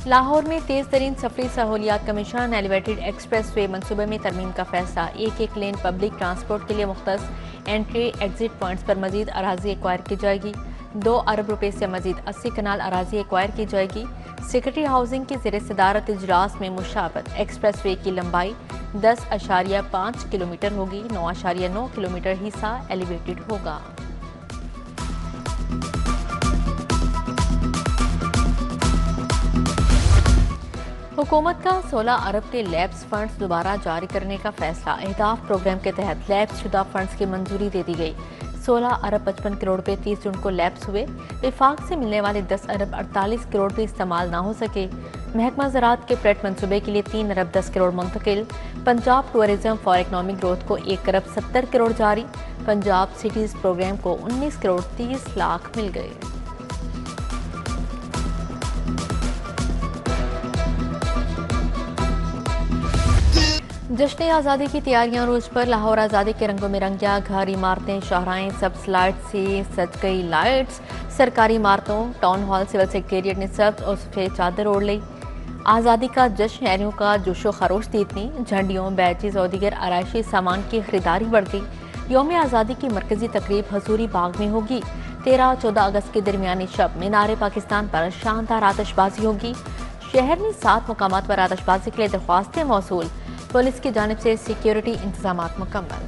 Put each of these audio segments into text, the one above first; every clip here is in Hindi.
लाहौर में तेज तरीन सफरी सहूलियात कमीशन एलिवेटेड एक्सप्रेस वे मनसूबे में तरमीम का फैसला। एक लेन पब्लिक ट्रांसपोर्ट के लिए मुख्तस एंट्री एग्जिट पॉइंट्स पर मजीद अराजी एक्वायर की जाएगी। 2 अरब रुपए से मजीद 80 कनाल अराजी एक्वायर की जाएगी। सेक्रेटरी हाउसिंग की ज़ेर सदारत इजलास में मुशावरत। एक्सप्रेस वे की लंबाई 10.5 किलोमीटर होगी। 9.9 किलोमीटर हिस्सा एलिवेटेड होगा। हुकूमत का 16 अरब के लैब्स फंड्स दोबारा जारी करने का फैसला। अहदाफ प्रोग्राम के तहत लैब्स शुदा फंड्स की मंजूरी दे दी गई। 16 अरब 55 करोड़ रुपए 30 जून को लैब्स हुए। विफाक से मिलने वाले 10 अरब 48 करोड़ रुपए इस्तेमाल ना हो सके। महकमा ज़राअत के प्रेट मंसूबे के लिए 3 अरब 10 करोड़ मुंतकिल। Punjab tourism for economic growth को 1 अरब 70 करोड़ जारी। पंजाब सिटीज़ प्रोग्राम को 19 करोड़ 30 लाख मिल गए। जश्न आज़ादी की तैयारियां रोज पर। लाहौर आज़ादी के रंगों में रंगिया। घर, इमारतें, शाहराएं सब लाइट से सज गई। लाइट्स सरकारी इमारतों, टाउन हॉल, सिविल सेक्रेटेरिएट ने सब्ज और सफेद चादर ओढ़ ली। आज़ादी का जश्न शहरियों का जोशो खरोश देती। झंडियों, बैचेस और दीगर आराइशी सामान की खरीदारी बढ़ गई। यौम आज़ादी की मरकजी तकरीब हजूरी बाग में होगी। 13-14 अगस्त के दरमियानी शब मीनार पाकिस्तान पर शानदार आतिशबाजी होगी। शहर में 7 मुकामात पर आतिशबाजी के लिए दरख्वास्तें मौसूल। पुलिस की जानिब से सिक्योरिटी इंतजाम मुकम्मल।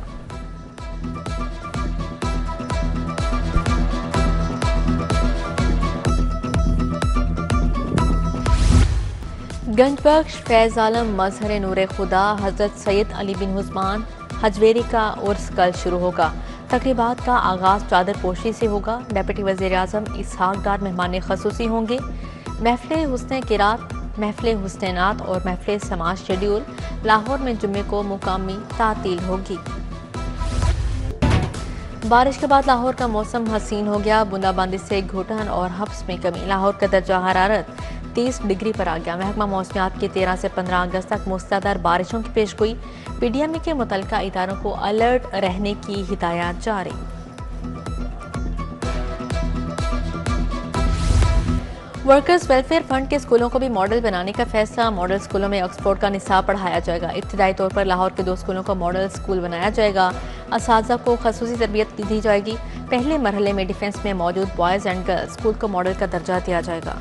गंजबख्श फैज आलम मजहर नूर खुदा हजरत सैयद अली बिन उस्मान हजवेरी का उर्स कल शुरू होगा। तकरीबात का आगाज चादर पोशी से होगा। डिप्टी वज़ीर आज़म इसहाक डार मेहमान खसूसी होंगे। महफिल हुस्न किरात, महफिल हुस्नात और महफिल समाज शेड्यूल। लाहौर में जुम्मे को मुकामी तातील होगी। बारिश के बाद लाहौर का मौसम हसीन हो गया। बूंदाबांदी से घुटन और हब्स में कमी। लाहौर का दर्जा हरारत 30 डिग्री पर आ गया। महकमा मौसमियात की 13 से 15 अगस्त तक मूसलाधार बारिशों की पेशगोई। पीडीएमई के मुतल्लिका इदारों को अलर्ट रहने की हिदायत जारी। वर्कर्स वेलफेयर फंड के स्कूलों को भी मॉडल बनाने का फैसला। मॉडल स्कूलों में ऑक्सफोर्ड का निसाब पढ़ाया जाएगा। इब्तिदाई तौर पर लाहौर के 2 स्कूलों को मॉडल स्कूल बनाया जाएगा। असातिज़ा को खसूसी तरबियत दी जाएगी। पहले मरहले में डिफेंस में मौजूद बॉयज़ एंड गर्ल्स स्कूल को मॉडल का दर्जा दिया जाएगा।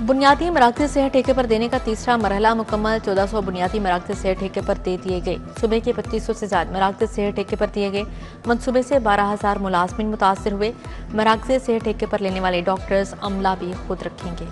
बुनियादी मराकज़ सेहत ठेके पर देने का तीसरा मरहला मुकम्मल। 1400 बुनियादी मराकज़ सेहत ठेके पर दे दिए गए। सूबे के 2500 से ज्यादा मराकज़ सेहत ठेके पर दिए गए। मनसूबे से 12,000 मुलाजमिन मुतासर हुए। मराकज़ सेहत ठेके पर लेने वाले डॉक्टर्स अमला भी खुद रखेंगे।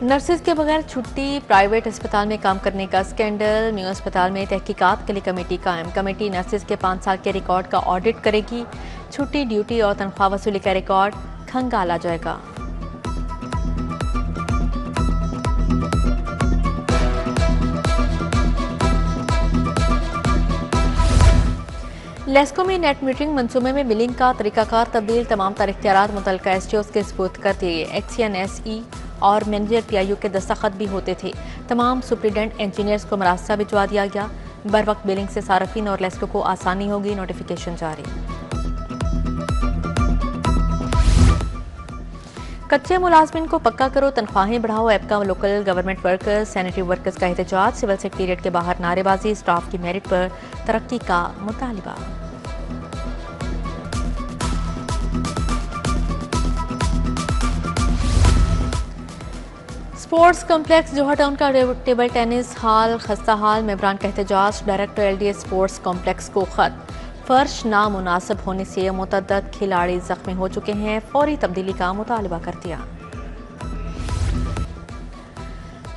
नर्सेज के बगैर छुट्टी। प्राइवेट अस्पताल में काम करने का स्कैंडल। न्यू अस्पताल में तहकीकात के लिए कमेटी कायम। कमेटी नर्सेज के 5 साल के रिकॉर्ड का ऑडिट करेगी। छुट्टी, ड्यूटी और तनख्वाह वसूली का रिकॉर्ड खंगाला जाएगा। लेस्को में नेट मीटरिंग मनसूबे में बिलिंग का तरीकाकार तब्दील। तमाम तर इख्तियारात मुतल्लिका एसटीओस के सुपुर्द कर दिए गए। एक्सीएनएसई और मैनेजर पीआईयू के दस्तखत भी होते थे। तमाम सुप्रीडेंट इंजीनियर्स को मरास्ता भिजवा दिया गया। बर वक्त बिलिंग से सार्फिन और लेस्को को आसानी होगी। नोटिफिकेशन जारी। कच्चे मुलाजमिन को पक्का करो, तनख्वाहें बढ़ाओ। ऐप का local government workers, sanitary workers का एहतजाज। सिविल सेक्रेटेरिएट के बाहर नारेबाजी। स्टाफ की मेरिट पर तरक्की का मुतालिबा। स्पोर्ट्स कॉम्प्लेक्स जोहर टाउन का टेबल टेनिस हॉल खस्ता हाल। मेबरान का एहतजाज। डायरेक्टर एलडीए स्पोर्ट्स कॉम्प्लेक्स को खत। फर्श नामुनासिब होने से मुतअद्दिद खिलाड़ी जख्मी हो चुके हैं। फौरी तब्दीली का मुतालबा कर दिया।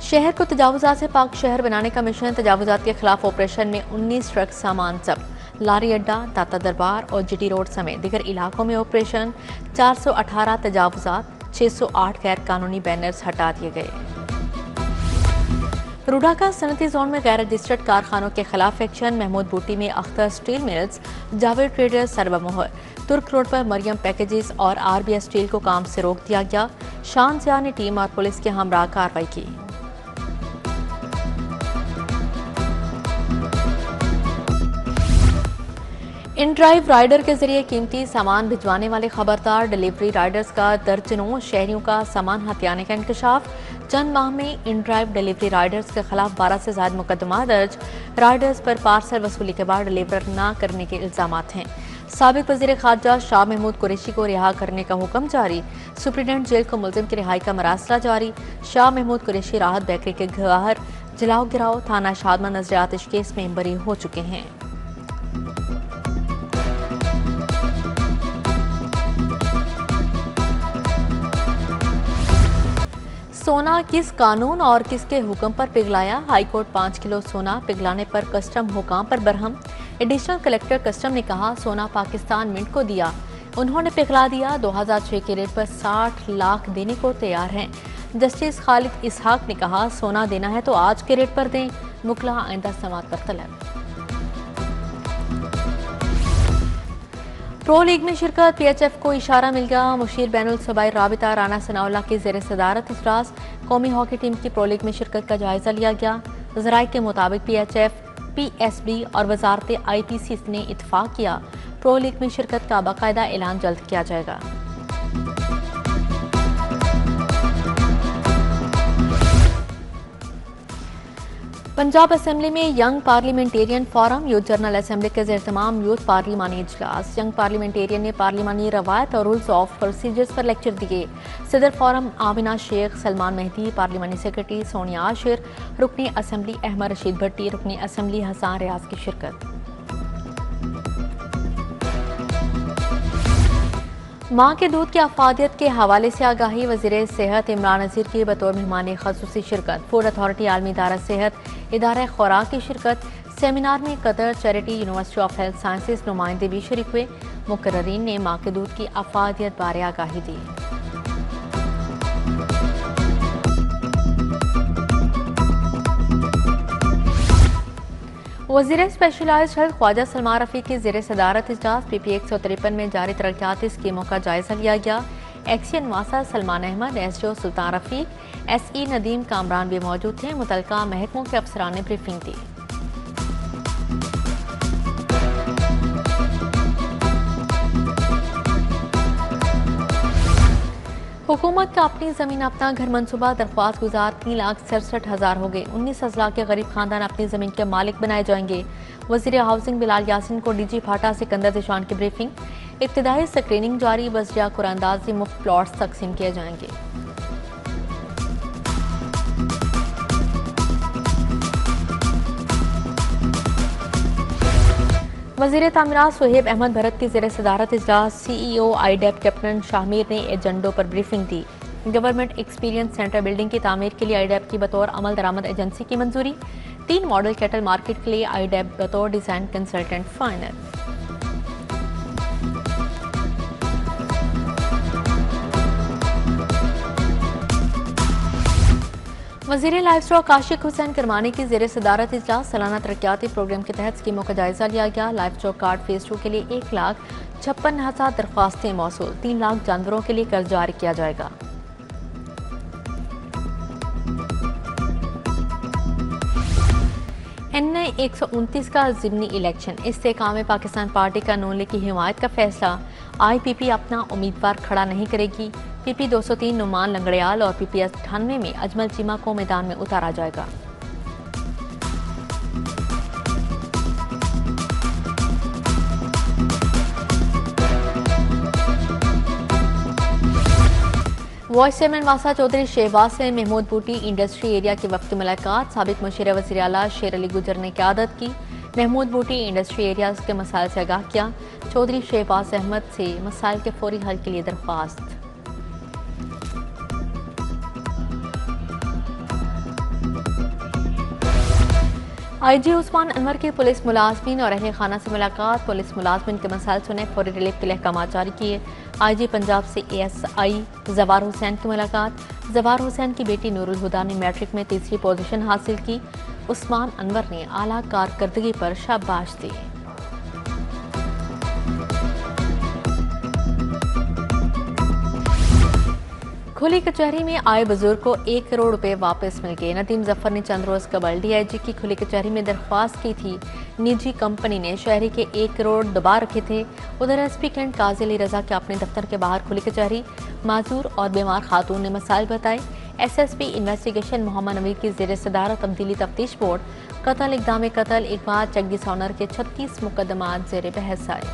शहर को तजावुजात से पाक शहर बनाने का मिशन। तजावुजात के खिलाफ ऑपरेशन में 19 ट्रक सामान जब्त। लारी अड्डा, दाता दरबार और जीटी रोड समेत दीगर इलाकों में ऑपरेशन। 418 तजावुजात, 608 गैर कानूनी बैनर्स हटा दिए गए। रूडा का सनती जोन में गैर रजिस्टर्ड कारखानों के खिलाफ एक्शन। महमूद बूटी में Akhtar steel mills, Javed traders सरबमोहर। तुर्क रोड पर मरियम पैकेजेस और आरबीएस स्टील को काम से रोक दिया गया। शान जिया ने टीम और पुलिस के हमरा कार्रवाई की। इन ड्राइव राइडर के जरिए कीमती सामान भिजवाने वाले खबरदार डिलीवरी राइडर्स का दर्जनों शहरियों का सामान हथियाने का इंकशाफ। चंद माह में इन ड्राइव डिलीवरी राइडर्स के खिलाफ 12 से ज्यादा मुकदमा दर्ज। राइडर्स पर पार्सल वसूली के बाद डिलीवर न करने के इल्जाम हैं। साबिक वजीर खारजा शाह महमूद कुरैशी को रिहा करने का हुक्म जारी। सुप्रीडेंट जेल को मुलजिम की रिहाई का मरासला जारी। शाह महमूद कुरैशी राहत बेकरी के गवाहर जलाओ गिराओ थाना शादमा नजरियात केस में बरी हो चुके हैं। सोना किस कानून और किसके हुक्म पर पिघलाया? हाईकोर्ट 5 किलो सोना पिघलाने पर कस्टम हुकाम पर बरहम। एडिशनल कलेक्टर कस्टम ने कहा सोना पाकिस्तान मिंट को दिया, उन्होंने पिघला दिया। 2006 के रेट पर 60 लाख देने को तैयार हैं। जस्टिस खालिद इसहाक ने कहा सोना देना है तो आज के रेट पर दें, मुकला आइंदा समात पर तलब। प्रो लीग में शिरकत, PHF को इशारा मिल गया। मुशीर बैनुल सूबाई राबिता राना सनाउल्लाह की ज़ेर सदारत इजलास। कौमी हॉकी टीम की प्रो लीग में शिरकत का जायजा लिया गया। ज़राए के मुताबिक PHF, PSB और वजारत IPC ने इत्तफाक किया प्रो लीग में शिरकत का बाकायदा ऐलान जल्द किया जाएगा। पंजाब असेंबली में young parliamentarian forum, youth general assembly के ज़ेर-ए-तमाम यूथ पार्लिमानी इजलास। यंग पार्लियामेंटेरियन ने पार्लिमानी रवायत और रूल्स ऑफ प्रोसीजर्स पर लेक्चर दिए। सदर फोरम आमिना शेख, सलमान मेहदी, पार्लिमानी सेक्रेटरी सोनिया आशिर, रुकनी असेंबली अहमद रशीद भट्टी, रुकनी असेंबली हसान रियाज की शिरकत। माँ के दूध की अफादियत के हवाले से आगाही, वज़ीर सेहत इमरान नज़ीर की बतौर मेहमान ख़ुसूसी शिरकत। फूड अथॉरिटी आलमी इदारा सेहत, इदारा खुराक की शिरकत। सेमिनार में Qatar charity, university of health sciences नुमाइंदे भी शरीक हुए। मुकर्ररीन ने माँ के दूध की अफादियत बारे आगाही दी। वज़ीर स्पेशलाइज्ड हेल्थ ख्वाजा सलमान रफीक की ज़ेर सदारत इजलास। PP 153 में जारी तरक्याती स्कीमों का जायजा लिया गया। एक्सियन वासा सलमान अहमद, SDO सुल्तान रफीक, SE नदीम कामरान भी मौजूद थे। मुतलका महकमों के अफसरान ने ब्रीफिंग दी। हुकूमत का अपनी जमीन अपना घर मंसूबा, दरख्वास्त गुजार 3,67,000 हो गए। 19 अजला के गरीब खानदान अपनी जमीन के मालिक बनाए जाएंगे। वजीर हाउसिंग बिलाल यासिन को DG फाटा सिकंदर दिशान की ब्रीफिंग। इब्तिदाई स्क्रीनिंग जारी, वज़िया कुरानंदाजी मुफ्त प्लॉट्स तकसीम किए जाएंगे। वज़ीर तामीरात सुहेब अहमद भरत की ज़ेर सदारत इजलास। CEO IDEP कैप्टन शाहमीर ने एजेंडों पर ब्रीफिंग दी। गवर्नमेंट एक्सपीरियंस सेंटर बिल्डिंग की तामीर के लिए IDEP की बतौर अमल दरामद एजेंसी की मंजूरी। 3 मॉडल कैटल मार्केट के लिए IDEP बतौर डिजाइन कंसल्टेंट फाइनल। वज़ीर लाइफ स्टॉक आशिक हुसैन करमानी की ज़ेर सदारत इजलास। सालाना तरक्याती प्रोग्राम के तहत स्कीमों का जायजा लिया गया। लाइफ स्टॉक कार्ड फेज 2 के लिए 1,56,000 दरख्वास्तें मौसूल। 3 लाख जानवरों के लिए कर्ज जारी किया जाएगा। NI 129 का ज़िमनी इलेक्शन, इस्तेकाम पाकिस्तान पार्टी का नून लीग की हिमायत का फैसला। IPP अपना उम्मीदवार खड़ा नहीं करेगी। PP 203 नुमान लंगड़ियाल और PP 98 में अजमल चीमा को मैदान में उतारा जाएगा। वाइस चेयरमैन वासा चौधरी शहबाज से महमूद बूटी इंडस्ट्री एरिया के वक्त मुलाकात। साबिक मुशीर वज़ीर आला शेर अली गुजर ने क़यादत की। महमूद बूटी इंडस्ट्री एरिया के मसाइल से आगाह किया। चौधरी शहबाज अहमद से मसाइल के फौरी हल के लिए दरख्वास्त। IG उस्मान अनवर की पुलिस मुलाजमीन और अहले खाना से मुलाकात। पुलिस मुलाजमीन के मसाइल सुने, फौरी रिलीफ के लिए अहकाम जारी किए। IG पंजाब से ASI जवार हुसैन की मुलाकात। जवार हुसैन की बेटी नूरुल हुदा ने मैट्रिक में 3री पोजीशन हासिल की। उस्मान अनवर ने आला कारकर्दगी पर शाबाश दी। खुली कचहरी में आए बुजुर्ग को 1 करोड़ रुपए वापस मिल गए। नदीम जफर ने चंद रोज कबल डीआईजी की खुली कचहरी में दरख्वास्त की थी। निजी कंपनी ने शहरी के 1 करोड़ दबा रखे थे। उधर एसपी कैंट काजी अली रजा के अपने दफ्तर के बाहर खुली कचहरी माजूर और बीमार खातून ने मसाइल बताए। एसएसपी इन्वेस्टिगेशन मोहम्मद नवीद की जेर सदारत तब्दीली तफ्तीश बोर्ड कत्ल इक़दाम कत्ल इकबाल चग्गी सोनर के 36 मुकदमात जेर बहस आए।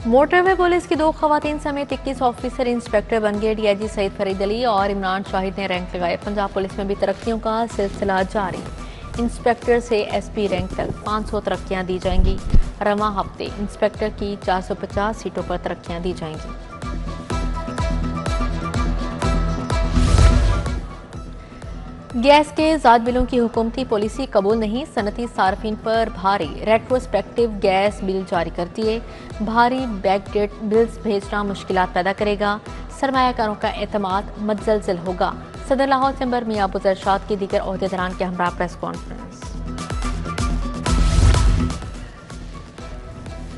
मोटरवे पुलिस की 2 खवातीन समेत 21 ऑफिसर इंस्पेक्टर बन गए। डीआईजी सईद फरीद अली और इमरान शाहिद ने रैंक लगाए। पंजाब पुलिस में भी तरक्कियों का सिलसिला जारी। इंस्पेक्टर से एसपी रैंक तक 500 तरक्कियां दी जाएंगी। रवां हफ्ते इंस्पेक्टर की 450 सीटों पर तरक्कियां दी जाएंगी। गैस के ज़ात बिलों की हुकूमती पॉलिसी कबूल नहीं, सनती सार्फिन पर भारी रेट्रोस्पेक्टिव गैस बिल जारी कर दिए। भारी बैकडेट बिल्स भेजना मुश्किलात पैदा करेगा। सरमायाकारों का एतमाद मजलजल होगा। सदर लाहौर चैम्बर मियां अबू इरशाद की दीगर ओहदेदारान के हमरा प्रेस कॉन्फ्रेंस।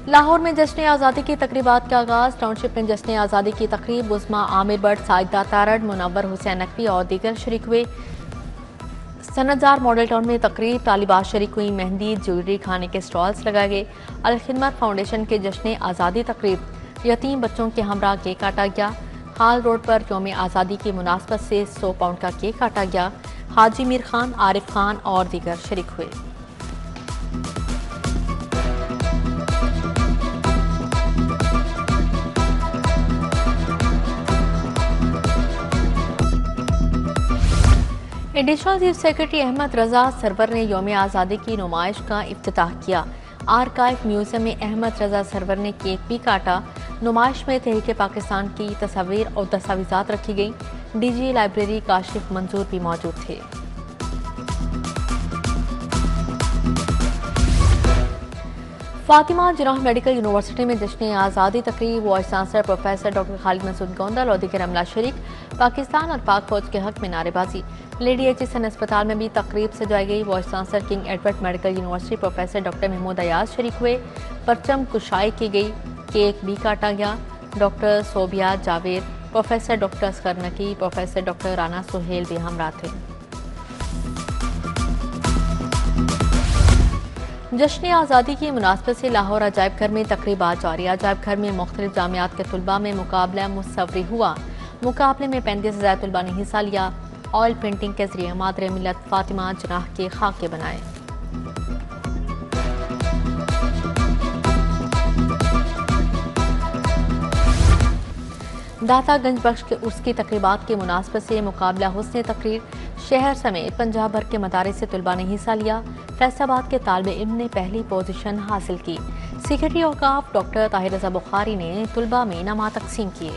लाहौर में जश्न आज़ादी की तकरीबात का आगाज। टाउनशिप में जश्न आज़ादी की तकरीब उस्मा आमिर भट्ट, साजिदा तारड़, मुनव्वर हुसैन नकवी और दीगर शरीक हुए। सनतजार मॉडल टाउन में तकरीब तालिबात शरीक हुई। मेहंदी ज्वेलरी खाने के स्टॉल्स लगाए गए। अल खिदमत फाउंडेशन के जश्न आज़ादी तकरीब यतीम बच्चों के हमरा केक काटा गया। हाल रोड पर यौम आज़ादी की मुनासबत से 100 पाउंड का केक काटा गया। हाजी मीर खान, आरिफ खान और दीगर शरीक हुए। एडिशनल चीफ सेक्रेटरी अहमद रजा सरवर ने यौम आज़ादी की नुमाइश का इफ्तिताह किया। आर्काइव म्यूजियम में अहमद रजा सरवर ने केक भी काटा। नुमाइश में तहरीक पाकिस्तान की तस्वीर और दस्तावेजात रखी गई। डीजी लाइब्रेरी काशिफ मंजूर भी मौजूद थे। फातिमा जिन्नाह मेडिकल यूनिवर्सिटी में जश्न आज़ादी तकरीब vice chancellor professor doctor Khalid Masood Gondal और दीगर अमला शरीक। पाकिस्तान और पाक फौज के हक में नारेबाजी। लेडी एचएसएन अस्पताल में भी तकरीब सजाई गई। Vice chancellor King Edward medical university professor doctor Mahmood Ayaz शरीक हुए। परचम कुशाई की गई। केक भी काटा गया। Doctor Sobia Javed, professor doctor Asghar Naqi, professor doctor Rana Suhail भी हमरा थे। जश्न आज़ादी की मुनासबत से लाहौर अजायब घर में तकरीबात जारी। अजायब घर में मुख्तलिफ जामियात के तुलबा में मुकाबला मुसव्वरी हुआ। मुकाबले में 35,000 तुलबा ने हिस्सा लिया। ऑयल पेंटिंग के जरिए मादरे मिल्लत फातिमा जिन्नाह के खाके बनाए। दातागंज बख्श के उर्स की तकरीबात की मुनासबत से मुकाबला हुस्न तकरीर। शहर समेत पंजाब भर के मदारिस से तुलबा ने हिस्सा लिया। फैसलाबाद के तालिबे इल्म ने पहली पोजीशन हासिल की। सेक्रेटरी औकाफ डॉक्टर ताहिर रजा बुखारी ने तुलबा में इनामात तकसीम किए।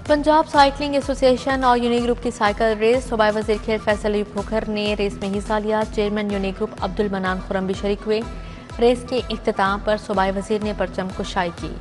पंजाब साइकिलिंग एसोसिएशन और यूनी ग्रुप की साइकिल रेस। सूबाई वजीर खेल फैसल अयूब खोखर ने रेस में हिस्सा लिया। चेयरमैन यूनी ग्रुप अब्दुल मनान खुरम भी शरीक हुए। रेस के इख्तिताम पर सूबाई वजीर ने परचम कुशाई की।